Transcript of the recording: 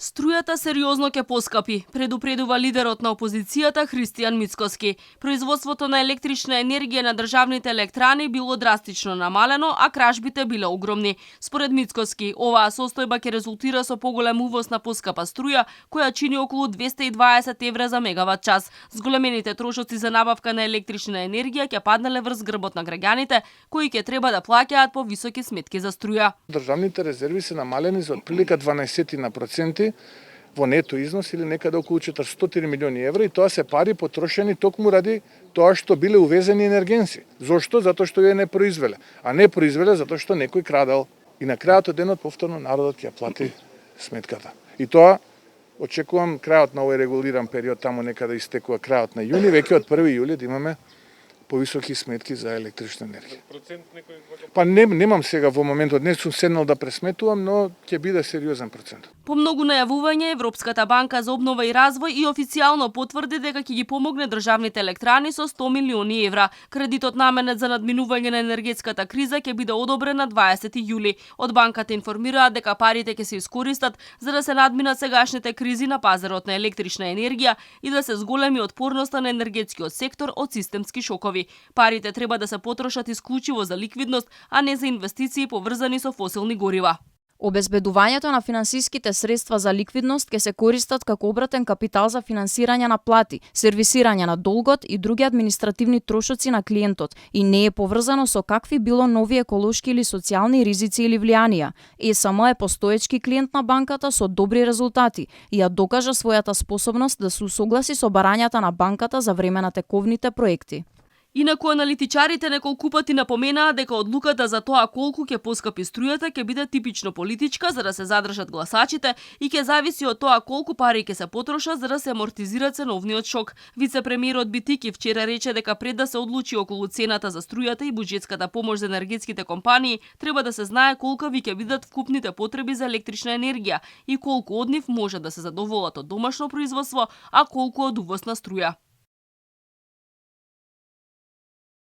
Струјата сериозно ќе поскапи, предупредува лидерот на опозицијата Христијан Мицкоски. Производството на електрична енергија на државните електрани било драстично намалено, а кражбите биле огромни. Според Мицкоски, оваа состојба ќе резултира со поголем увоз на поскапа струја, која чини околу 220 евра за мегават час. Зголемените трошоци за набавка на електрична енергија ќе паднале врз грбот на граѓаните, кои ќе треба да плаќаат повисоки сметки за струја. Државните резерви се намалени за отприлика 12% во нето износ или некаде околу 400 милиони евра, и тоа се пари потрошени токму ради тоа што биле увезени енергенси. Зошто? Затоа што ја не произвеле. А не произвеле затоа што некој крадел. И на крајот од денот повторно народот ќе плати сметката. И тоа очекувам крајот на овој регулиран период, таму некаде истекува крајот на јуни, веќе од 1 јули да имаме повисоки сметки за електрична енергија. Па немам сега во моментот, не сум седнал да пресметувам, но ќе биде сериозен процент. По многу најавување, Европската банка за обнова и развој и официјално потврди дека ќе ги помогне државните електрани со 100 милиони евра. Кредитот наменет за надминување на енергетската криза ќе биде одобрен на 20 јули. Од банката информираат дека парите ќе се искористат за да се надминат сегашните кризи на пазарот на електрична енергија и да се зголеми отпорноста на енергетскиот сектор од системски шокови. Парите треба да се потрошат исклучиво за ликвидност, а не за инвестиции поврзани со фосилни горива. Обезбедувањето на финансиските средства за ликвидност ќе се користат како обратен капитал за финансирање на плати, сервисирање на долгот и други административни трошоци на клиентот и не е поврзано со какви било нови еколошки или социјални ризици или влијанија. ЕСМ е постоечки клиент на банката со добри резултати и ја докажа својата способност да се усогласи со барањата на банката за време на тековните проекти. Инаку аналитичарите неколку пати напоменаа дека одлуката за тоа колку ќе поскапи струјата ќе биде типично политичка за да се задржат гласачите и ќе зависи од тоа колку пари ќе се потрошат за да се амортизира ценовниот шок. Вице-премиерот Битики вчера рече дека пред да се одлучи околу цената за струјата и буџетската помош за енергетските компании, треба да се знае колкави ќе бидат вкупните потреби за електрична енергија и колку од нив може да се задоволат од домашно производство, а колку од увоз на струја.